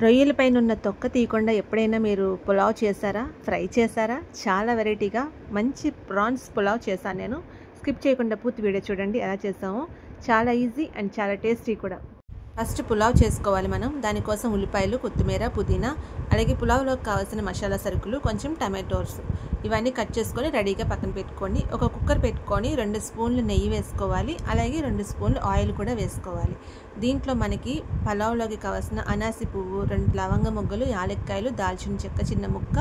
రొయ్యల పైన ఉన్న తొక్క తీయకుండా ఎప్పుడైనా మీరు పులావ్ చేశారా? ఫ్రై చేశారా? చాలా వెరైటీగా మంచి ప్రాన్స్ పులావ్ చేశాను నేను. స్కిప్ చేయకుండా పూర్తి వీడియో చూడండి ఎలా చేసామో. చాలా ఈజీ అండ్ చాలా టేస్టీ కూడా. ఫస్ట్ పులావ్ చేసుకోవాలి మనం. దానికోసం ఉల్లిపాయలు, కొత్తిమీర, పుదీనా, అలాగే పులావ్లోకి కావాల్సిన మసాలా సరుకులు, కొంచెం టమాటోస్ ఇవన్నీ కట్ చేసుకొని రెడీగా పక్కన పెట్టుకోండి. ఒక కుక్కర్ పెట్టుకొని 2 స్పూన్లు నెయ్యి వేసుకోవాలి. అలాగే 2 స్పూన్లు ఆయిల్ కూడా వేసుకోవాలి. దీంట్లో మనకి పులావ్లోకి కావాల్సిన అనాసి పువ్వు, 2 లవంగ మొగ్గలు, యాలక్కాయలు, దాల్చిన చెక్క చిన్న ముక్క,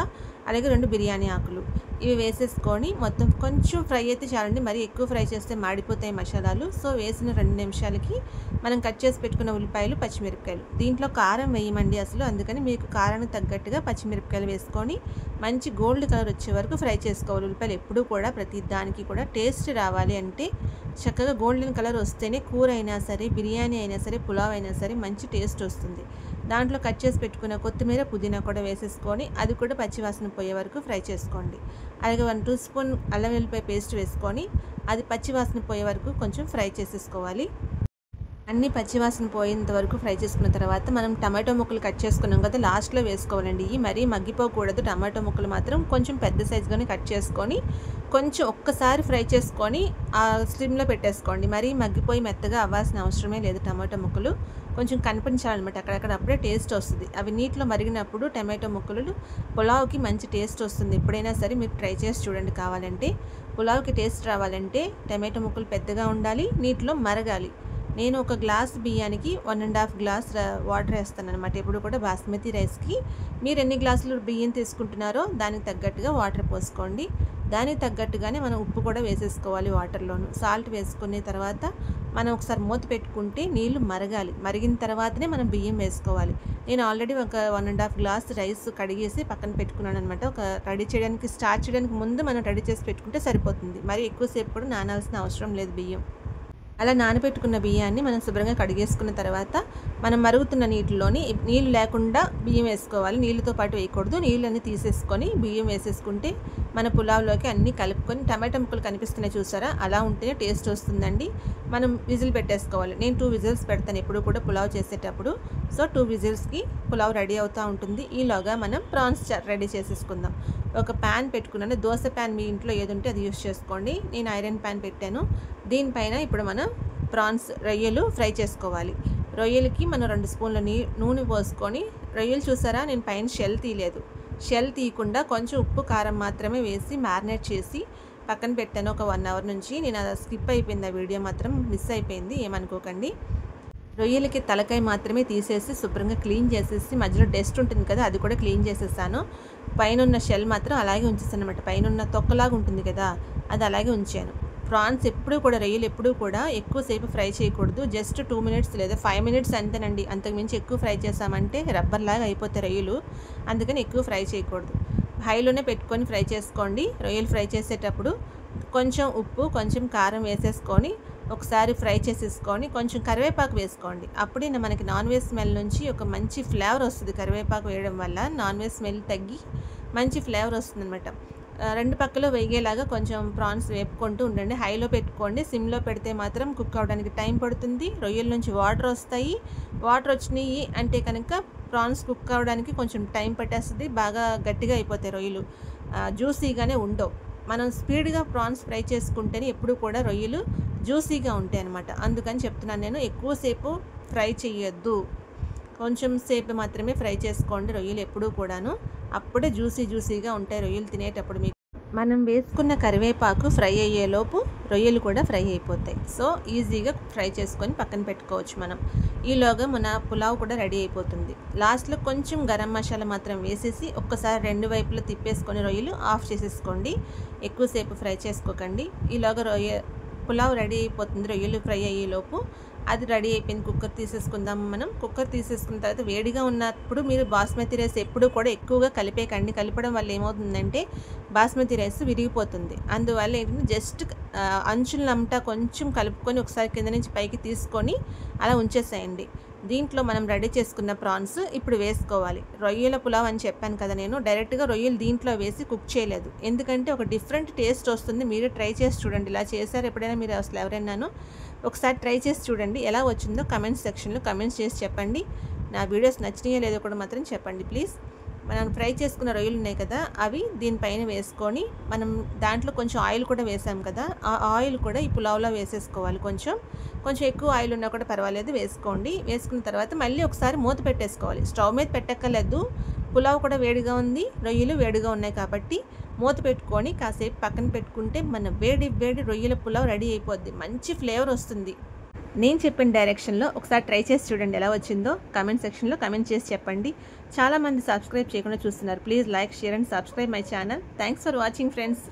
అలాగే 2 బిర్యానీ ఆకులు ఇవి వేసేసుకొని మొత్తం కొంచెం ఫ్రై అయితే చాలండి. మరీ ఎక్కువ ఫ్రై చేస్తే మాడిపోతాయి మసాలాలు. సో వేసిన 2 నిమిషాలకి మనం కట్ చేసి పెట్టుకున్న ఉల్లిపాయలు, పచ్చిమిరపకాయలు, దీంట్లో కారం వేయమండి అసలు, అందుకని మీకు కారానికి తగ్గట్టుగా పచ్చిమిరపకాయలు వేసుకొని మంచి గోల్డ్ కలర్ వచ్చే వరకు ఫ్రై చేసుకోవాలి. ఉల్లిపాయలు ఎప్పుడూ కూడా ప్రతి దానికి కూడా టేస్ట్ రావాలి అంటే చక్కగా గోల్డెన్ కలర్ వస్తేనే కూర అయినా సరే, బిర్యానీ అయినా సరే, పులావ్ అయినా సరే మంచి టేస్ట్ వస్తుంది. దాంట్లో కట్ చేసి పెట్టుకున్న కొత్తిమీర, పుదీనా కూడా వేసేసుకొని అది కూడా పచ్చివాసన పోయే వరకు ఫ్రై చేసుకోండి. అలాగే 1 స్పూన్ అల్లం వెల్లిపాయ పేస్ట్ వేసుకొని అది పచ్చివాసన పోయే వరకు కొంచెం ఫ్రై చేసేసుకోవాలి. అన్ని పచ్చివాసన పోయేంత వరకు ఫ్రై చేసుకున్న తర్వాత మనం టమాటో ముక్కలు కట్ చేసుకున్నాం కదా, లాస్ట్లో వేసుకోవాలండి. ఇవి మరీ మగ్గిపోకూడదు. టమాటో ముక్కలు మాత్రం కొంచెం పెద్ద సైజుగానే కట్ చేసుకొని కొంచెం ఒక్కసారి ఫ్రై చేసుకొని ఆ స్లిమ్లో పెట్టేసుకోండి. మరీ మగ్గిపోయి మెత్తగా అవ్వాల్సిన అవసరమే లేదు. టమాటో ముక్కలు కొంచెం కనిపించాలన్నమాట అక్కడక్కడ, అప్పుడే టేస్ట్ వస్తుంది. అవి నీటిలో మరిగినప్పుడు టమాటో ముక్కలు పులావ్కి మంచి టేస్ట్ వస్తుంది. ఎప్పుడైనా సరే మీరు ట్రై చేసి చూడండి. కావాలంటే పులావ్కి టేస్ట్ రావాలంటే టమాటో ముక్కలు పెద్దగా ఉండాలి, నీటిలో మరగాలి. నేను ఒక గ్లాస్ బియ్యానికి 1.5 గ్లాస్ వాటర్ వేస్తాను అనమాట. ఎప్పుడు కూడా బాస్మతి రైస్కి మీరు ఎన్ని గ్లాసులు బియ్యం తీసుకుంటున్నారో దానికి తగ్గట్టుగా వాటర్ పోసుకోండి. దానికి తగ్గట్టుగానే మనం ఉప్పు కూడా వేసేసుకోవాలి వాటర్లోను. సాల్ట్ వేసుకున్న తర్వాత మనం ఒకసారి మూత పెట్టుకుంటే నీళ్లు మరగాలి. మరిగిన తర్వాతనే మనం బియ్యం వేసుకోవాలి. నేను ఆల్రెడీ ఒక 1.5 గ్లాస్ రైస్ కడిగేసి పక్కన పెట్టుకున్నాను అనమాట. ఒక రెడీ చేయడానికి స్టార్ట్ చేయడానికి ముందు మనం రెడీ చేసి పెట్టుకుంటే సరిపోతుంది. మరి ఎక్కువసేపు కూడా నానాల్సిన అవసరం లేదు బియ్యం. అలా నానబెట్టుకున్న బియ్యాన్ని మనం శుభ్రంగా కడిగేసుకున్న తర్వాత మనం మరుగుతున్న నీటిలోని నీళ్ళు లేకుండా బియ్యం వేసుకోవాలి. నీళ్ళతో పాటు వేయకూడదు. నీళ్ళన్నీ తీసేసుకొని బియ్యం వేసేసుకుంటే మన పులావ్లోకి అన్నీ కలుపుకొని టమాటా ముక్కలు కనిపిస్తున్నాయి చూసారా, అలా ఉంటేనే టేస్ట్ వస్తుందండి. మనం విజిల్ పెట్టేసుకోవాలి. నేను 2 విజిల్స్ పెడతాను ఎప్పుడు కూడా పులావ్ చేసేటప్పుడు. సో 2 విజిల్స్కి పులావ్ రెడీ అవుతూ ఉంటుంది. ఈలోగా మనం ప్రాన్స్ రెడీ చేసేసుకుందాం. ఒక ప్యాన్ పెట్టుకున్నాను. దోశ ప్యాన్ మీ ఇంట్లో ఏది ఉంటే అది యూస్ చేసుకోండి. నేను ఐరన్ ప్యాన్ పెట్టాను. దీనిపైన ఇప్పుడు మనం ప్రాన్స్ రొయ్యలు ఫ్రై చేసుకోవాలి. రొయ్యలకి మనం 2 స్పూన్ల నూనె పోసుకొని, రొయ్యలు చూసారా నేను పైన షెల్ తీయలేదు. షెల్ తీయకుండా కొంచెం ఉప్పు కారం మాత్రమే వేసి మ్యారినేట్ చేసి పక్కన పెట్టాను ఒక 1 అవర్ నుంచి. నేను అది స్కిప్ అయిపోయింది, ఆ వీడియో మాత్రం మిస్ అయిపోయింది, ఏమనుకోకండి. రొయ్యలకి తలకాయ మాత్రమే తీసేసి శుభ్రంగా క్లీన్ చేసేసి మధ్యలో డస్ట్ ఉంటుంది కదా అది కూడా క్లీన్ చేసేసాను. పైన ఉన్న షెల్ మాత్రం అలాగే ఉంచేసాను అనమాట. పైన ఉన్న తొక్కలాగా ఉంటుంది కదా అది అలాగే ఉంచాను. ప్రాన్స్ ఎప్పుడూ కూడా, రొయ్యలు ఎప్పుడూ కూడా ఎక్కువసేపు ఫ్రై చేయకూడదు. జస్ట్ 2 మినిట్స్ లేదా 5 మినిట్స్ అంతేనండి. అంతకుమించి ఎక్కువ ఫ్రై చేసామంటే రబ్బర్లాగా అయిపోతాయి రొయ్యలు. అందుకని ఎక్కువ ఫ్రై చేయకూడదు. హైలోనే పెట్టుకొని ఫ్రై చేసుకోండి. రొయ్యలు ఫ్రై చేసేటప్పుడు కొంచెం ఉప్పు, కొంచెం కారం వేసేసుకొని ఒకసారి ఫ్రై చేసేసుకొని కొంచెం కరివేపాకు వేసుకోండి. అప్పుడే మనకి నాన్ వెజ్ స్మెల్ నుంచి ఒక మంచి ఫ్లేవర్ వస్తుంది. కరివేపాకు వేయడం వల్ల నాన్ వెజ్ స్మెల్ తగ్గి మంచి ఫ్లేవర్ వస్తుంది అనమాట. 2 పక్కలు వేగేలాగా కొంచెం ప్రాన్స్ వేపుకుంటూ ఉండండి. హైలో పెట్టుకోండి. సిమ్లో పెడితే మాత్రం కుక్ అవడానికి టైం పడుతుంది. రొయ్యల నుంచి వాటర్ వస్తాయి. వాటర్ వచ్చినాయి అంటే కనుక ప్రాన్స్ కుక్ అవడానికి కొంచెం టైం పట్టేస్తుంది. బాగా గట్టిగా అయిపోతాయి రొయ్యలు, జ్యూసీగానే ఉండవు. మనం స్పీడ్గా ప్రాన్స్ ఫ్రై చేసుకుంటేనే ఎప్పుడు కూడా రొయ్యలు జ్యూసీగా ఉంటాయి అన్నమాట. అందుకని చెప్తున్నాను నేను, ఎక్కువసేపు ఫ్రై చేయొద్దు. కొంచెం సేపు మాత్రమే ఫ్రై చేసుకోండి రొయ్యలు ఎప్పుడూ కూడాను. అప్పుడే జ్యూసీగా ఉంటాయి రొయ్యలు తినేటప్పుడు. మీకు మనం వేసుకున్న కరివేపాకు ఫ్రై అయ్యేలోపు రొయ్యలు కూడా ఫ్రై అయిపోతాయి. సో ఈజీగా ఫ్రై చేసుకొని పక్కన పెట్టుకోవచ్చు మనం. ఈలోగా మన పులావ్ కూడా రెడీ అయిపోతుంది. లాస్ట్లో కొంచెం గరం మసాలా మాత్రం వేసేసి ఒక్కసారి 2 వైపులా తిప్పేసుకొని రొయ్యలు ఆఫ్ చేసేసుకోండి. ఎక్కువసేపు ఫ్రై చేసుకోకండి. ఈలోగా పులావ్ రెడీ అయిపోతుంది. రొయ్యలు ఫ్రై అయ్యేలోపు అది రెడీ అయిపోయింది. కుక్కర్ తీసేసుకుందాం మనం. కుక్కర్ తీసేసుకున్న తర్వాత వేడిగా ఉన్నప్పుడు మీరు బాస్మతి రైస్ ఎప్పుడు కూడా ఎక్కువగా కలిపేకండి. కలపడం వల్ల ఏమవుతుందంటే బాస్మతి రైస్ విరిగిపోతుంది. అందువల్ల ఏంటంటే జస్ట్ అంచులంతా కొంచెం కలుపుకొని ఒకసారి కింద నుంచి పైకి తీసుకొని అలా ఉంచేసేయండి. దీంట్లో మనం రెడీ చేసుకున్న ప్రాన్స్ ఇప్పుడు వేసుకోవాలి. రొయ్యల పులావ్ అని చెప్పాను కదా, నేను డైరెక్ట్గా రొయ్యలు దీంట్లో వేసి కుక్ చేయలేదు. ఎందుకంటే ఒక డిఫరెంట్ టేస్ట్ వస్తుంది. మీరు ట్రై చేసి చూడండి. ఇలా చేశారు ఎప్పుడైనా మీరు అసలు ఎవరైనాను? ఒకసారి ట్రై చేసి చూడండి. ఎలా వచ్చిందో కమెంట్స్ సెక్షన్లో కమెంట్స్ చేసి చెప్పండి. నా వీడియోస్ నచ్చినాయో లేదో కూడా మాత్రం చెప్పండి ప్లీజ్. మనం ఫ్రై చేసుకున్న రొయ్యలు ఉన్నాయి కదా, అవి దీనిపైన వేసుకొని మనం దాంట్లో కొంచెం ఆయిల్ కూడా వేసాం కదా, ఆ ఆయిల్ కూడా ఈ పులావ్లో వేసేసుకోవాలి. కొంచెం ఎక్కువ ఆయిల్ ఉన్నా కూడా పర్వాలేదు, వేసుకోండి. వేసుకున్న తర్వాత మళ్ళీ ఒకసారి మూత పెట్టేసుకోవాలి. స్టవ్ మీద పెట్టక్కర్లేదు, పులావ్ కూడా వేడిగా ఉంది, రొయ్యలు వేడిగా ఉన్నాయి కాబట్టి మూత పెట్టుకొని కాసేపు పక్కన పెట్టుకుంటే మన వేడి వేడి రొయ్యల పులావ్ రెడీ అయిపోద్ది. మంచి ఫ్లేవర్ వస్తుంది. నేను చెప్పిన డైరెక్షన్లో ఒకసారి ట్రై చేసి చూడండి, ఎలా వచ్చిందో కామెంట్ సెక్షన్లో కామెంట్ చేసి చెప్పండి. చాలామంది సబ్స్క్రైబ్ చేయకుండా చూస్తున్నారు. Please like, share and subscribe my channel. Thanks for watching friends.